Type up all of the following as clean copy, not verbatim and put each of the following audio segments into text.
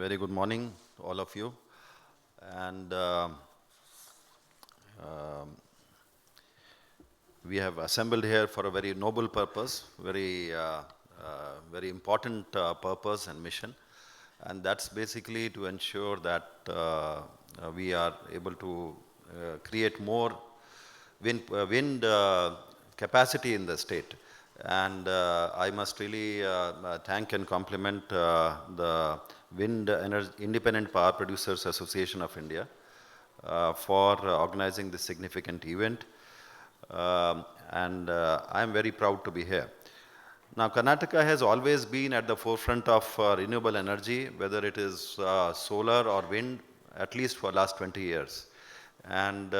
Very good morning to all of you. And um, we have assembled here for a very noble purpose, very important purpose and mission. And that's basically to ensure that we are able to create more wind capacity in the state. And I must really thank and compliment the Independent Power Producers Association of India for organizing this significant event. And I am very proud to be here. Now, Karnataka has always been at the forefront of renewable energy, whether it is solar or wind, at least for last 20 years. And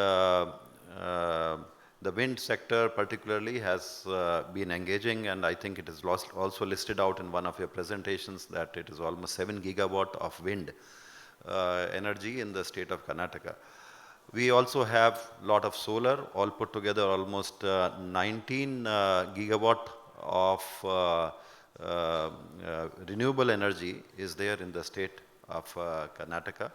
the wind sector particularly has been engaging, and I think it is also listed out in one of your presentations that it is almost 7 gigawatt of wind energy in the state of Karnataka. We also have a lot of solar, all put together almost 19 gigawatt of renewable energy is there in the state of Karnataka.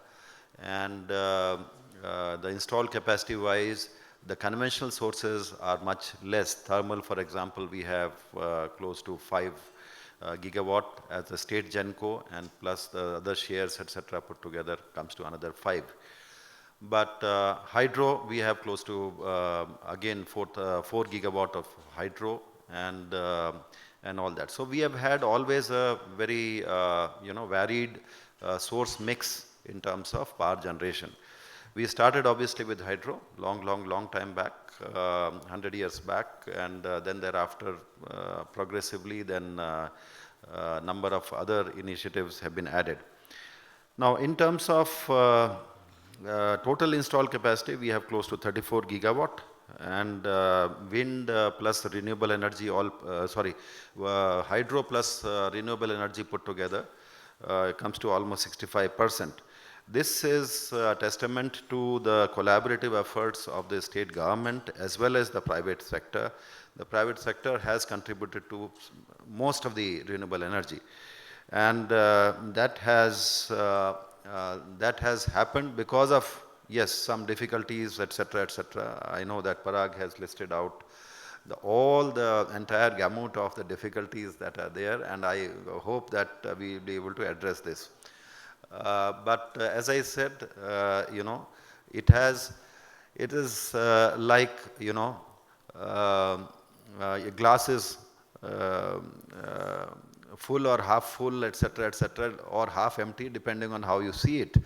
And the installed capacity wise, the conventional sources are much less. Thermal, for example, we have close to 5 gigawatt as a state GenCo, and plus the other shares, etc., put together comes to another 5. But hydro, we have close to, again, 4 gigawatt of hydro and all that. So we have had always a very, varied source mix in terms of power generation. We started obviously with hydro, long time back, 100 years back, and then thereafter, progressively, then number of other initiatives have been added. Now, in terms of total installed capacity, we have close to 34 gigawatt, and wind plus renewable energy, hydro plus renewable energy put together comes to almost 65%. This is a testament to the collaborative efforts of the state government as well as the private sector. The private sector has contributed to most of the renewable energy, and that has happened because of, yes, some difficulties, etc., etc. I know that Parag has listed out all the entire gamut of the difficulties that are there, and I hope that we will be able to address this. But as I said, it is like, a glass is full or half full, etc., etc., or half empty, depending on how you see it.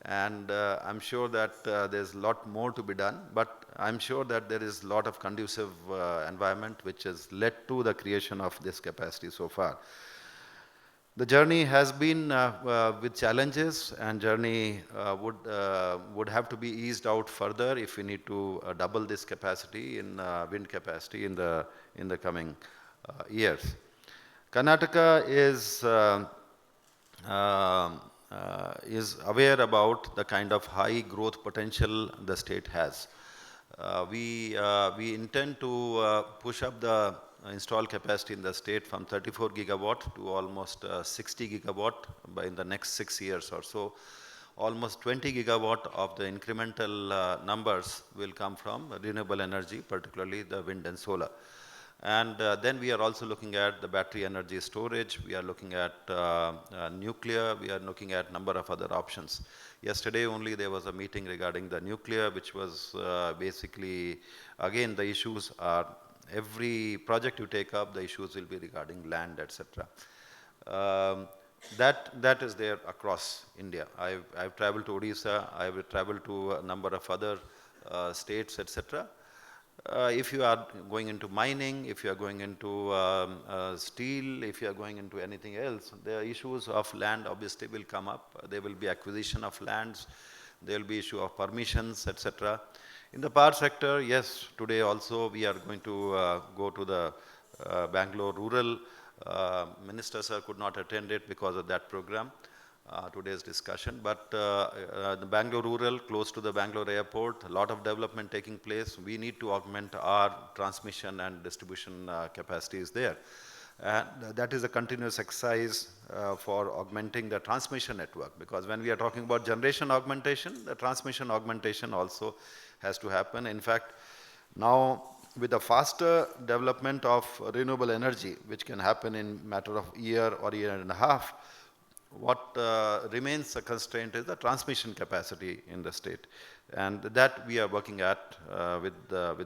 And I'm sure that there's a lot more to be done, but I'm sure that there is a lot of conducive environment which has led to the creation of this capacity so far. The journey has been with challenges, and journey would have to be eased out further if we need to double this capacity in wind capacity in the coming years. Karnataka is aware about the kind of high growth potential the state has. We intend to push up the installed capacity in the state from 34 gigawatt to almost 60 gigawatt in the next 6 years or so. Almost 20 gigawatt of the incremental numbers will come from renewable energy, particularly the wind and solar. And then we are also looking at the battery energy storage. We are looking at nuclear. We are looking at number of other options. Yesterday only there was a meeting regarding the nuclear, which was basically, again, the issues are, every project you take up, the issues will be regarding land, etc. That is there across India. I've traveled to Odisha. I've traveled to a number of other states, etc. If you are going into mining, if you are going into steel, if you are going into anything else, the issues of land obviously will come up. There will be acquisition of lands. There will be issue of permissions, etc. In the power sector, yes, today also we are going to go to the Bangalore rural. Minister sir could not attend it because of that program, today's discussion. But the Bangalore rural, close to the Bangalore airport, a lot of development taking place. We need to augment our transmission and distribution capacities there. And that is a continuous exercise for augmenting the transmission network, because when we are talking about generation augmentation, the transmission augmentation also has to happen. In fact, now with the faster development of renewable energy, which can happen in matter of year or year and a half, what remains a constraint is the transmission capacity in the state. And that we are working at with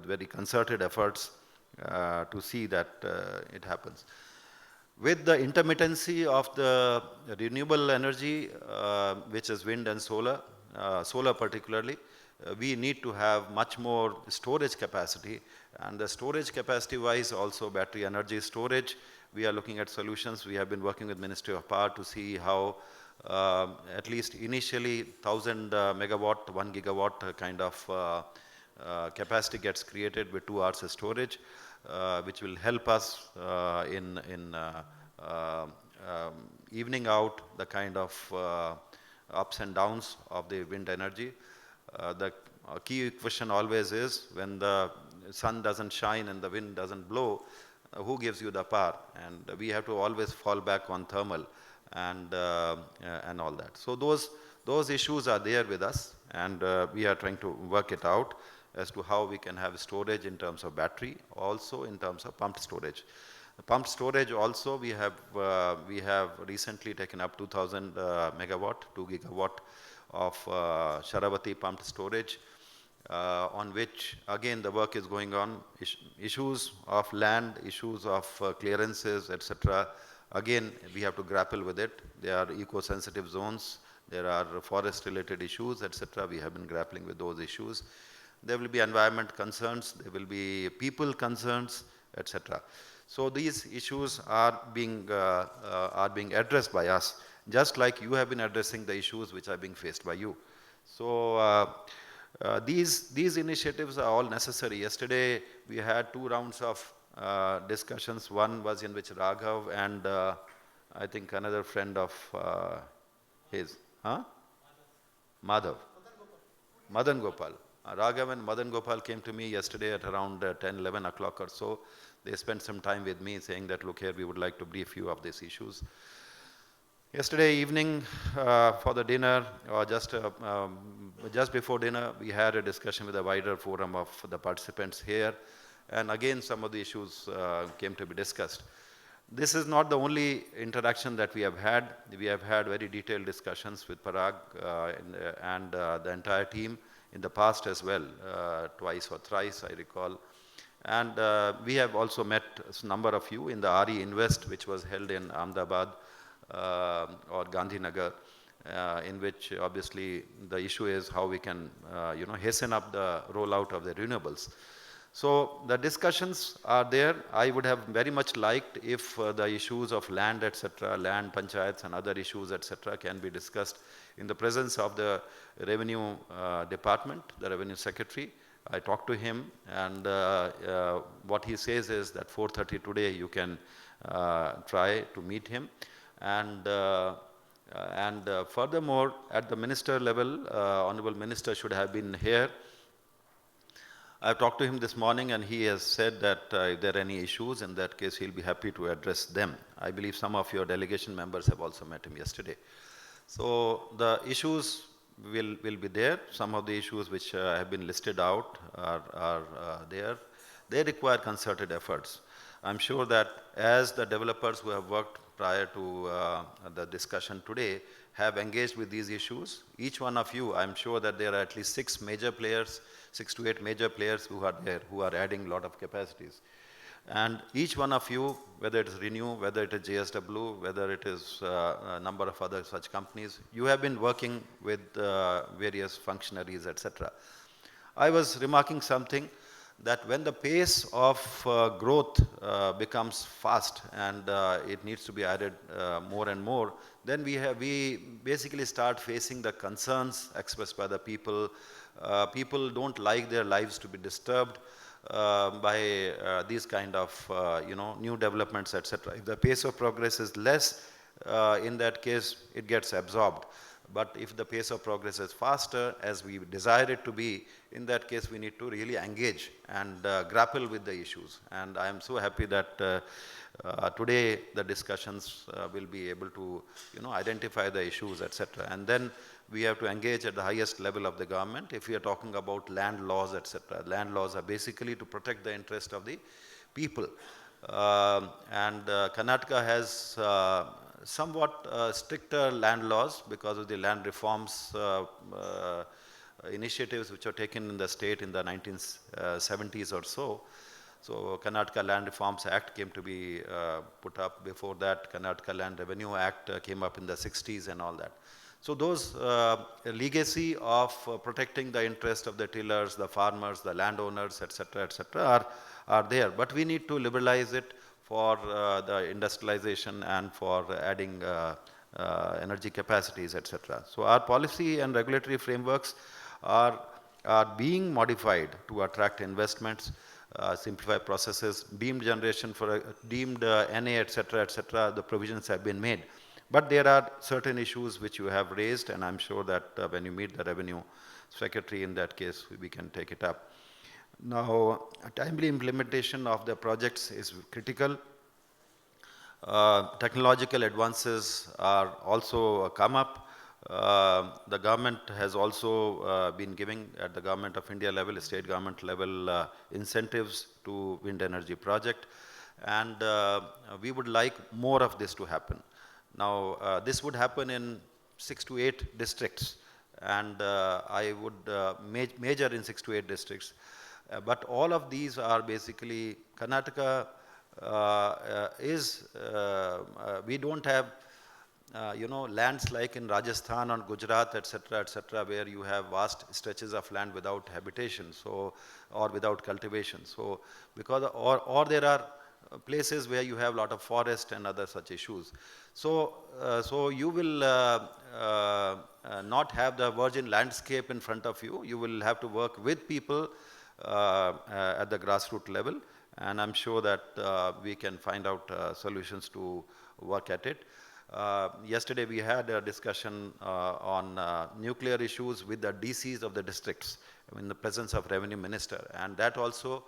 very concerted efforts to see that it happens. With the intermittency of the renewable energy, which is wind and solar, solar particularly, we need to have much more storage capacity. And the storage capacity wise also battery energy storage, we are looking at solutions. We have been working with Ministry of Power to see how at least initially 1000 megawatt, 1 gigawatt kind of capacity gets created with 2 hours of storage, which will help us in evening out the kind of ups and downs of the wind energy. The key question always is, when the sun doesn't shine and the wind doesn't blow, who gives you the power? And we have to always fall back on thermal and all that. So those issues are there with us, and we are trying to work it out as to how we can have storage in terms of battery, also in terms of pumped storage. The pumped storage also, we have recently taken up 2000 megawatt, 2 gigawatt of Sharavati pumped storage, on which again the work is going on. Issues of land, issues of clearances, etc. Again, we have to grapple with it. There are eco-sensitive zones, there are forest-related issues, etc. We have been grappling with those issues. There will be environment concerns, there will be people concerns, etc. So these issues are being addressed by us, just like you have been addressing the issues which are being faced by you. So these initiatives are all necessary. Yesterday we had 2 rounds of discussions. One was in which Raghav and I think another friend of his, Madhav, Madan Gopal. Raghav and Madan Gopal came to me yesterday at around 10, 11 o'clock or so. They spent some time with me saying that, look here, we would like to brief you of these issues. Yesterday evening for the dinner, or just before dinner, we had a discussion with a wider forum of the participants here. And again, some of the issues came to be discussed. This is not the only interaction that we have had. We have had very detailed discussions with Parag and the entire team in the past as well, twice or thrice, I recall. And we have also met a number of you in the RE Invest, which was held in Ahmedabad or Gandhinagar, in which obviously the issue is how we can hasten up the rollout of the renewables. So the discussions are there. I would have very much liked if the issues of land, etc., land panchayats and other issues, etc., can be discussed in the presence of the revenue department, the revenue secretary. I talked to him, and what he says is that 4:30 today you can try to meet him. And furthermore, at the minister level, Honorable Minister should have been here. I've talked to him this morning, and he has said that if there are any issues, in that case he'll be happy to address them. I believe some of your delegation members have also met him yesterday. So the issues will be there. Some of the issues which have been listed out are there. They require concerted efforts. I'm sure that as the developers who have worked prior to the discussion today have engaged with these issues, each one of you, I'm sure that there are at least 6 major players, 6 to 8 major players who are there, who are adding a lot of capacities. And each one of you, whether it is Renew, whether it is JSW, whether it is a number of other such companies, you have been working with various functionaries, etc. I was remarking something, that when the pace of growth becomes fast and it needs to be added more and more, then we basically start facing the concerns expressed by the people. People don't like their lives to be disturbed by these kind of new developments, etc. If the pace of progress is less, in that case it gets absorbed. But if the pace of progress is faster, as we desire it to be, in that case we need to really engage and grapple with the issues. And I am so happy that today the discussions will be able to identify the issues, etc. And then we have to engage at the highest level of the government. If we are talking about land laws, etc., land laws are basically to protect the interest of the people. Karnataka has somewhat stricter land laws because of the land reforms initiatives which were taken in the state in the 1970s or so. So Karnataka Land Reforms Act came to be put up. Before that, Karnataka Land Revenue Act came up in the 60s and all that. So those legacy of protecting the interest of the tillers, the farmers, the landowners, etc., are there. But we need to liberalize it for the industrialization and for adding energy capacities, etc. So our policy and regulatory frameworks are being modified to attract investments, simplify processes, deemed generation for deemed NA, etc., etc. The provisions have been made. But there are certain issues which you have raised, and I'm sure that when you meet the Revenue Secretary, in that case, we can take it up. Now, a timely implementation of the projects is critical. Technological advances are also come up. The government has also been giving at the Government of India level, state government level, incentives to wind energy project. And we would like more of this to happen. Now, this would happen in 6 to 8 districts, and I would major in 6 to 8 districts. But all of these are basically, Karnataka we don't have, lands like in Rajasthan or Gujarat, etc., where you have vast stretches of land without habitation, so, or without cultivation. So, because, or there are places where you have a lot of forest and other such issues. So, so you will not have the virgin landscape in front of you. You will have to work with people at the grassroots level, and I'm sure that we can find out solutions to work at it. Yesterday we had a discussion on nuclear issues with the DCs of the districts in the presence of Revenue Minister, and that also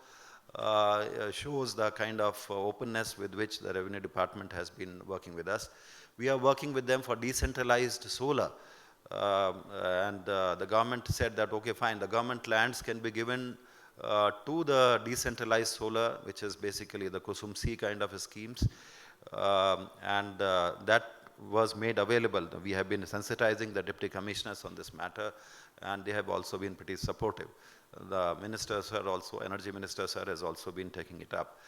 shows the kind of openness with which the Revenue Department has been working with us. We are working with them for decentralized solar, and the government said that, okay, fine, the government lands can be given to the decentralized solar, which is basically the Kusum C kind of schemes, and that was made available. We have been sensitizing the deputy commissioners on this matter, and they have also been pretty supportive. The minister, sir, also, energy minister, sir, has also been taking it up.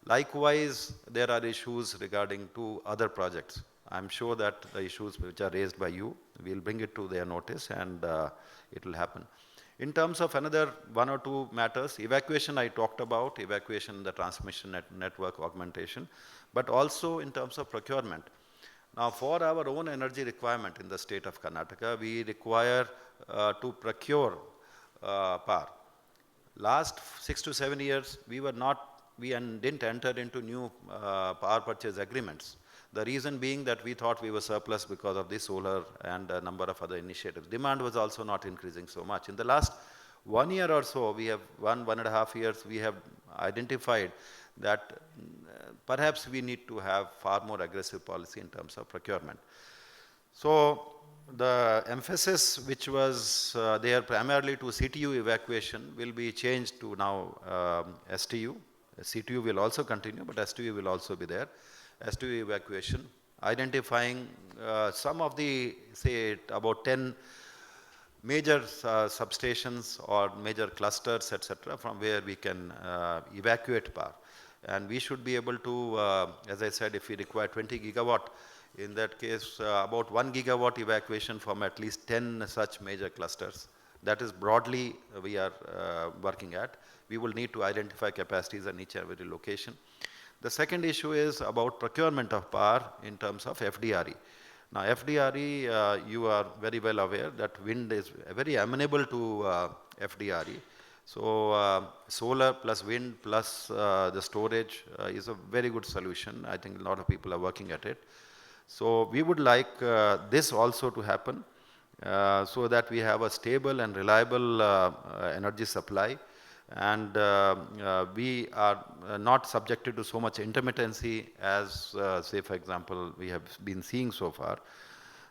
Likewise, there are issues regarding to other projects. I'm sure that the issues which are raised by you, we'll bring it to their notice, and it will happen. In terms of another 1 or 2 matters, evacuation I talked about, evacuation, the transmission network augmentation, but also in terms of procurement. Now, for our own energy requirement in the state of Karnataka, we require to procure power. Last 6 to 7 years, we didn't enter into new power purchase agreements. The reason being that we thought we were surplus because of the solar and a number of other initiatives. Demand was also not increasing so much. In the last 1 year or so, we have 1.5 years, we have identified that perhaps we need to have far more aggressive policy in terms of procurement. So the emphasis which was there primarily to CTU evacuation will be changed to now STU. CTU will also continue, but STU will also be there. STU evacuation, identifying some of the, say, about 10 major substations or major clusters, etc., from where we can evacuate power. And we should be able to, as I said, if we require 20 gigawatt, in that case, about 1 gigawatt evacuation from at least 10 such major clusters. That is broadly we are working at. We will need to identify capacities in each and every location. The second issue is about procurement of power in terms of FDRE. Now, FDRE, you are very well aware that wind is very amenable to FDRE. So, solar plus wind plus the storage is a very good solution. I think a lot of people are working at it. So, we would like this also to happen. so that we have a stable and reliable energy supply, and we are not subjected to so much intermittency as, say for example, we have been seeing so far.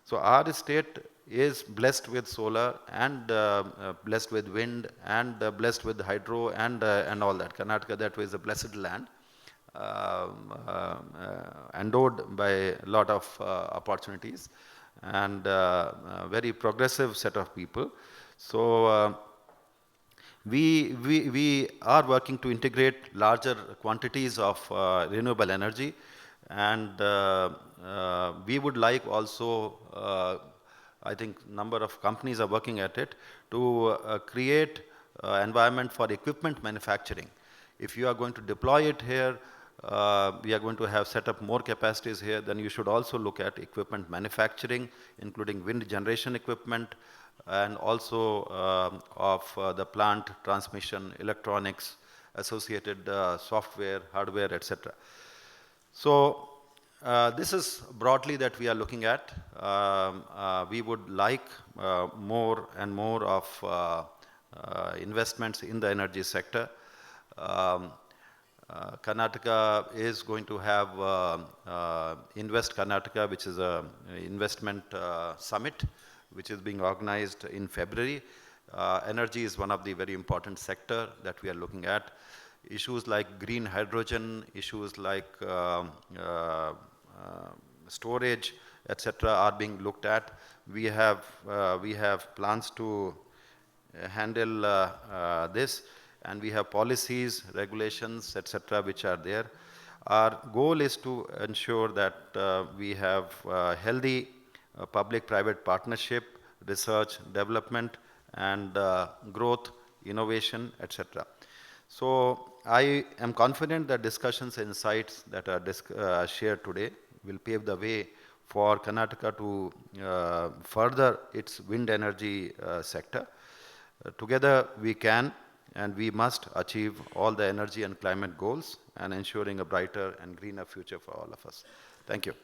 So our state is blessed with solar and blessed with wind and blessed with hydro and all that. Karnataka, that way, is a blessed land, endowed by a lot of opportunities, and very progressive set of people. So we are working to integrate larger quantities of renewable energy, and we would like also, I think number of companies are working at it, to create environment for equipment manufacturing. If you are going to deploy it here, we are going to have set up more capacities here, then you should also look at equipment manufacturing, including wind generation equipment, and also of the plant transmission, electronics, associated software, hardware, etc. So this is broadly that we are looking at. We would like more and more of investments in the energy sector. Karnataka is going to have Invest Karnataka, which is an investment summit, which is being organized in February. Energy is one of the very important sector that we are looking at. Issues like green hydrogen, issues like storage, etc., are being looked at. We have plans to handle this, and we have policies, regulations, etc., which are there. Our goal is to ensure that we have healthy public-private partnership, research, development, and growth, innovation, etc. So I am confident that discussions and insights that are shared today will pave the way for Karnataka to further its wind energy sector. Together we can and we must achieve all the energy and climate goals and ensuring a brighter and greener future for all of us. Thank you.